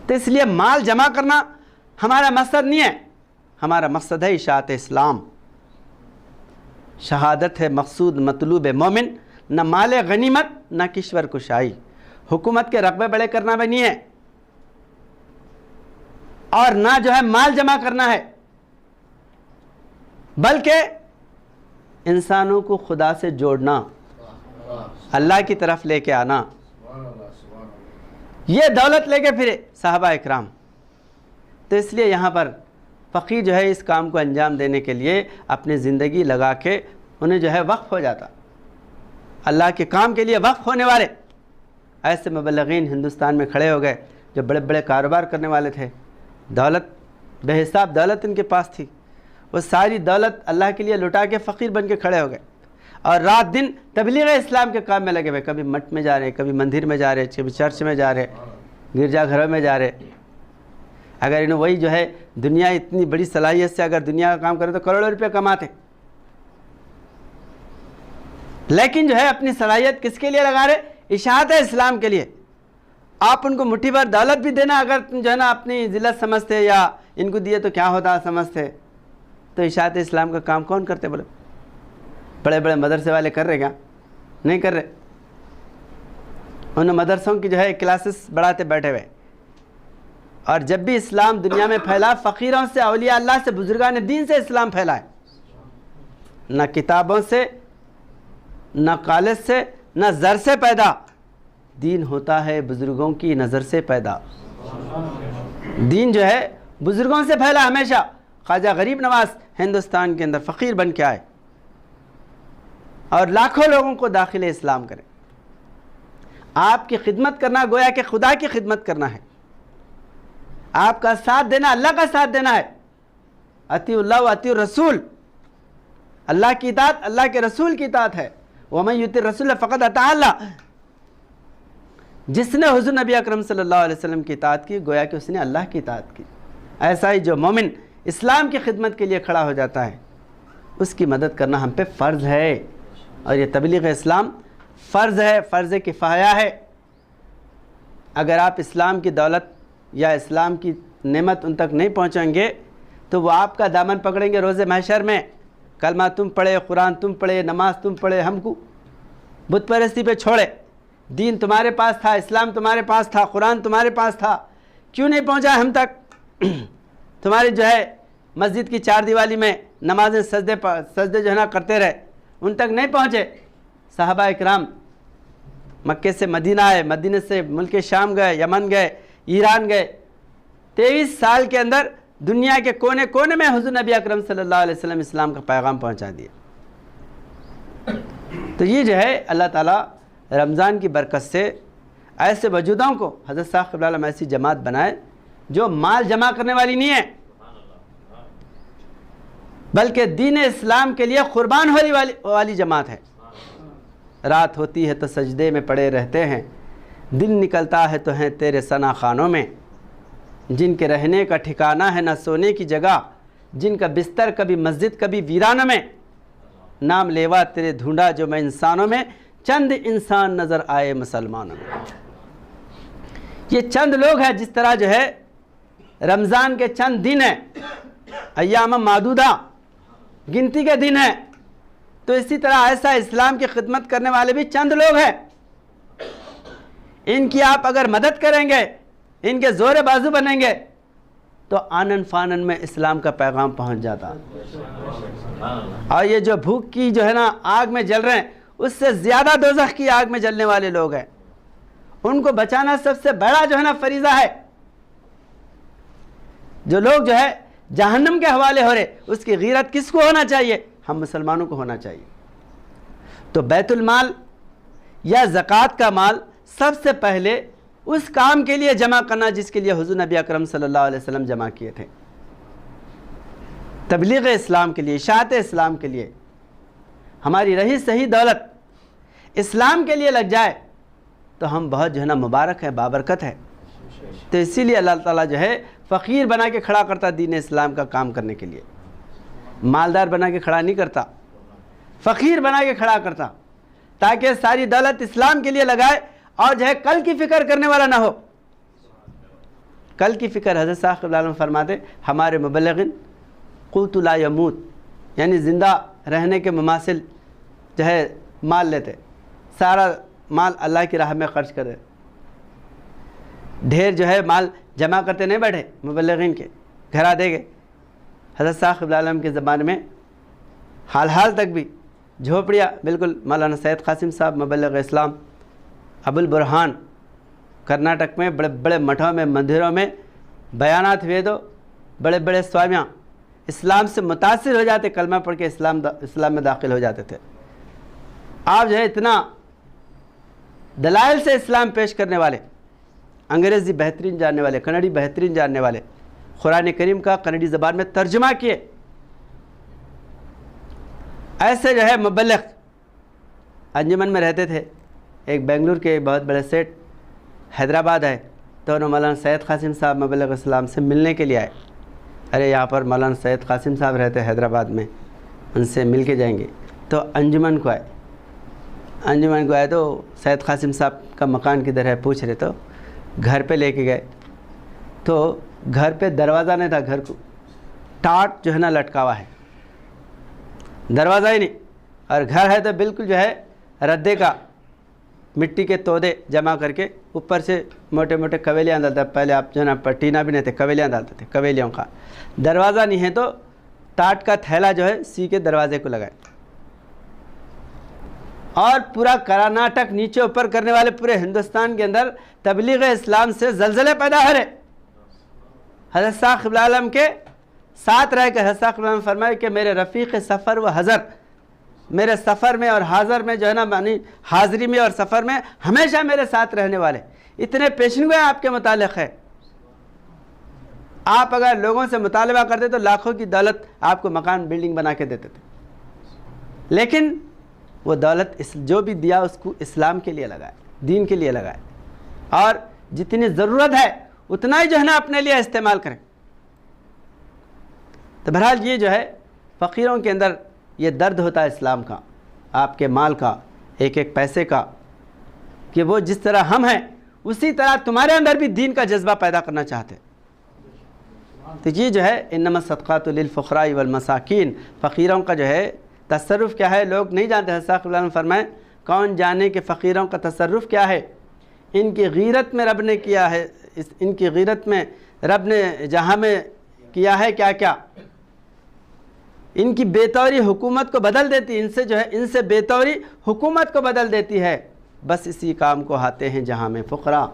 تو اس لیے مال جمع کرنا ہمارا مقصد نہیں ہے، ہمارا مقصد ہے اشاعت اسلام. شہادت ہے مقصود مطلوب مومن، نہ مال غنیمت نہ کشور کشائی، حکومت کے رقبے بڑے کرنا بھی نہیں ہے، اور نہ جو ہے مال جمع کرنا ہے، بلکہ انسانوں کو خدا سے جوڑنا، اللہ کی طرف لے کے آنا. یہ دولت لے کے پھرے صحابہ اکرام. تو اس لیے یہاں پر فقیر جو ہے اس کام کو انجام دینے کے لیے اپنی زندگی لگا کے انہیں جو ہے وقف ہو جاتا. اللہ کے کام کے لیے وقف ہونے والے ایسے مبلغین ہندوستان میں کھڑے ہو گئے جو بڑے بڑے کاروبار کرنے والے تھے، دولت بے حساب دولت ان کے پاس تھی، وہ ساری دولت اللہ کے لیے لٹا کے فقیر بن کے کھڑے ہو گئے اور رات دن تبلیغ اسلام کے کام میں لگے ہوئے. کبھی مٹ میں جا رہے، کبھی مندر میں جا رہے، کبھی چرچ میں جا رہے، گرجا گھروں میں جا رہے. اگر انہیں وہی جو ہے دنیا اتنی بڑی صلاحیت سے اگر دنیا کا کام کرے تو کروڑوں روپے کماتے، لیکن جو ہے اپنی صلاحیت کس کے لیے لگا رہے؟ اشاعت اسلام کے لیے. آپ ان کو مٹھی بھر دولت بھی دینا اگر تم جو ہے نا اپنی ذلت سمجھتے یا ان کو دیے تو کیا ہوتا سمجھتے، تو اشاعت اسلام کا کام کون کرتے؟ بولے بڑے بڑے مدرسے والے کر رہے کیا؟ نہیں کر رہے. انہوں مدرسوں کی جو ہے کلاسز بڑھاتے بیٹھے ہوئے. اور جب بھی اسلام دنیا میں پھیلا، فقیروں سے، اولیاء اللہ سے، بزرگان دین سے اسلام پھیلا ہے، نہ کتابوں سے، نہ کالج سے، نہ زر سے پیدا. دین ہوتا ہے بزرگوں کی نظر سے پیدا. دین جو ہے بزرگوں سے پھیلا ہمیشہ. خواجہ غریب نواز ہندوستان کے اندر فقیر بن کے آئے اور لاکھوں لوگوں کو داخل اسلام کرے. آپ کی خدمت کرنا گویا کہ خدا کی خدمت کرنا ہے. آپ کا ساتھ دینا اللہ کا ساتھ دینا ہے. اطیع اللہ و اطیع الرسول، اللہ کی اطاعت اللہ کے رسول کی اطاعت ہے. وَمَن يُطِعِ الرَّسُولَ فَقَدْ أَطَاعَ اللَّهَ. جس نے حضور نبی اکرم صلی اللہ علیہ وسلم کی اطاعت کی گویا کہ اس نے اللہ کی اطاعت کی. ایسا ہی جو مومن اسلام کی خدمت کے لیے کھڑا ہو جاتا ہے اس کی مدد کرنا ہم پہ فرض ہے. اور یہ تبلیغ اسلام فرض ہے، فرض کفایہ ہے. اگر آپ اسلام کی دولت یا اسلام کی نعمت ان تک نہیں پہنچیں گے تو وہ آپ کا دامن پکڑیں گے روز محشر میں. کلمہ تم پڑھے، قرآن تم پڑھے، نماز تم پڑھے، ہم کو بت پرستی پہ چھوڑے. دین تمہارے پاس تھا، اسلام تمہارے پاس تھا، قرآن تمہارے پاس تھا، کیوں نہیں پہنچا ہم تک؟ تمہاری جو ہے مسجد کی چار دیوالی میں نمازیں سجدے جو ہے نا کرتے رہے، ان تک نہیں پہنچے. صحابہ اکرام مکے سے مدینہ آئے، مدینہ سے ملک شام گئے، یمن گئے، ایران گئے. 23 سال کے اندر دنیا کے کونے کونے میں حضور نبی اکرم صلی اللہ علیہ وسلم اسلام کا پیغام پہنچا دیا. تو یہ جو ہے اللہ تعالیٰ رمضان کی برکت سے ایسے وجودوں کو حضرت صاحب قبلہ عالم ایسی جماعت بنائے جو مال جمع کرنے والی نہیں ہے بلکہ دین اسلام کے لیے قربان ہونے والی جماعت ہے. رات ہوتی ہے تو سجدے میں پڑے رہتے ہیں، دن نکلتا ہے تو ہیں تیرے ثنا خانوں میں. جن کے رہنے کا ٹھکانہ ہے نہ سونے کی جگہ، جن کا بستر کبھی مسجد کبھی ویرانہ میں. نام لیوا تیرے ڈھونڈا جو میں انسانوں میں، چند انسان نظر آئے مسلمانوں میں. یہ چند لوگ ہیں. جس طرح جو ہے رمضان کے چند دن ہیں، ایام معدودہ، گنتی کے دن ہیں، تو اسی طرح ایسا اسلام کی خدمت کرنے والے بھی چند لوگ ہیں. ان کی آپ اگر مدد کریں گے، ان کے زور بازو بنیں گے تو آنن فانن میں اسلام کا پیغام پہنچ جاتا. اور یہ جو بھوک کی جو ہے نا آگ میں جل رہے ہیں، اس سے زیادہ دوزخ کی آگ میں جلنے والے لوگ ہیں. ان کو بچانا سب سے بڑا جو ہے نا فریضہ ہے. جو لوگ جو ہے جہنم کے حوالے ہو رہے، اس کی غیرت کس کو ہونا چاہیے؟ ہم مسلمانوں کو ہونا چاہیے. تو بیت المال یا زکوٰۃ کا مال سب سے پہلے اس کام کے لیے جمع کرنا جس کے لیے حضور نبی اکرم صلی اللہ علیہ وسلم جمع کیے تھے، تبلیغ اسلام کے لیے، اشاعت اسلام کے لیے. ہماری رہی صحیح دولت اسلام کے لیے لگ جائے تو ہم بہت جو ہے نا مبارک ہے، بابرکت ہے. تو اسی لیے اللہ تعالیٰ جو ہے فقیر بنا کے کھڑا کرتا دین اسلام کا کام کرنے کے لیے. مالدار بنا کے کھڑا نہیں کرتا، فقیر بنا کے کھڑا کرتا تاکہ ساری دولت اسلام کے لیے لگائے اور جو ہے کل کی فکر کرنے والا نہ ہو. کل کی فکر حضرت صاحب قبلہ عالم فرماتے ہمارے مبلغین قوت لا یموت، یعنی زندہ رہنے کے مماثل جو ہے مال لیتے، سارا مال اللہ کی راہ میں خرچ کر دے، ڈھیر جو ہے مال جمع کرتے نہیں بیٹھے مبلغین کے، گھرا دے گئے۔ حضرت صاحب قبلہ عالم کے زمانے میں حال تک بھی جھوپڑیاں بالکل، مولانا سید قاسم صاحب مبلغ اسلام ابو البرہان کرناٹک میں بڑے بڑے مٹھوں میں مندروں میں بیانات ہوئے تو بڑے بڑے سوامیاں اسلام سے متاثر ہو جاتے، کلمہ پڑھ کے اسلام میں داخل ہو جاتے تھے۔ آپ جو ہے اتنا دلائل سے اسلام پیش کرنے والے، انگریزی بہترین جاننے والے، کنڑی بہترین جاننے والے، قرآن کریم کا کنڑی زبان میں ترجمہ کیے، ایسے جو ہے مبلغ انجمن میں رہتے تھے۔ ایک بنگلور کے بہت بڑے سیٹ حیدرآباد ہے، تو انہوں مولانا سید قاسم صاحب مبلغ اسلام سے ملنے کے لیے آئے۔ ارے یہاں پر مولانا سید قاسم صاحب رہتے حیدرآباد میں، ان سے مل کے جائیں گے۔ تو انجمن کو آئے تو سید قاسم صاحب کا مکان کدھر ہے پوچھ رہے، تو گھر پہ لے کے گئے تو گھر پہ دروازہ نہیں تھا، گھر کو ٹاٹ جو ہے نا لٹکا ہوا ہے، دروازہ ہی نہیں، اور گھر ہے تو بالکل جو ہے ردے کا، مٹی کے تودے جمع کر کے اوپر سے موٹے موٹے کویلیاں ڈالتا، پہلے آپ جو ہے نا ٹینا بھی نہیں تھے، کویلیاں ڈالتے تھے، کویلیوں کا دروازہ نہیں ہے تو ٹاٹ کا تھیلا جو ہے سی کے دروازے کو لگائے، اور پورا کرناٹک نیچے اوپر کرنے والے پورے ہندوستان کے اندر تبلیغ اسلام سے زلزلے پیدا ہو رہے۔ حضرت صاحب قبلہ عالم کے ساتھ رہ کر حضرت صاحب قبلہ عالم فرمائے کہ میرے رفیق سفر و حضر، میرے سفر میں اور حاضر میں جو ہے نا، یعنی حاضری میں اور سفر میں ہمیشہ میرے ساتھ رہنے والے، اتنے پیشن گوئے آپ کے متعلق ہے۔ آپ اگر لوگوں سے مطالبہ کرتے تو لاکھوں کی دولت آپ کو مکان بلڈنگ بنا کے دیتے تھے، لیکن وہ دولت جو بھی دیا اس کو اسلام کے لیے لگائے، دین کے لیے لگائے، اور جتنی ضرورت ہے اتنا ہی جو ہے نا اپنے لیے استعمال کریں۔ تو بہرحال یہ جو ہے فقیروں کے اندر یہ درد ہوتا ہے اسلام کا، آپ کے مال کا، ایک ایک پیسے کا، کہ وہ جس طرح ہم ہیں اسی طرح تمہارے اندر بھی دین کا جذبہ پیدا کرنا چاہتے۔ تو یہ جو ہے انما الصدقات للفقراء والمساکین، فقیروں کا جو ہے تصرف کیا ہے لوگ نہیں جانتے۔ حضرت صاحب نے فرمائے کون جانے کہ فقیروں کا تصرف کیا ہے، ان کی غیرت میں رب نے کیا ہے، ان کی غیرت میں رب نے جہاں میں کیا ہے کیا کیا، ان کی بے طوری حکومت کو بدل دیتی، ان سے بے طوری حکومت کو بدل دیتی ہے، بس اسی کام کو آتے ہیں جہاں میں فقراء۔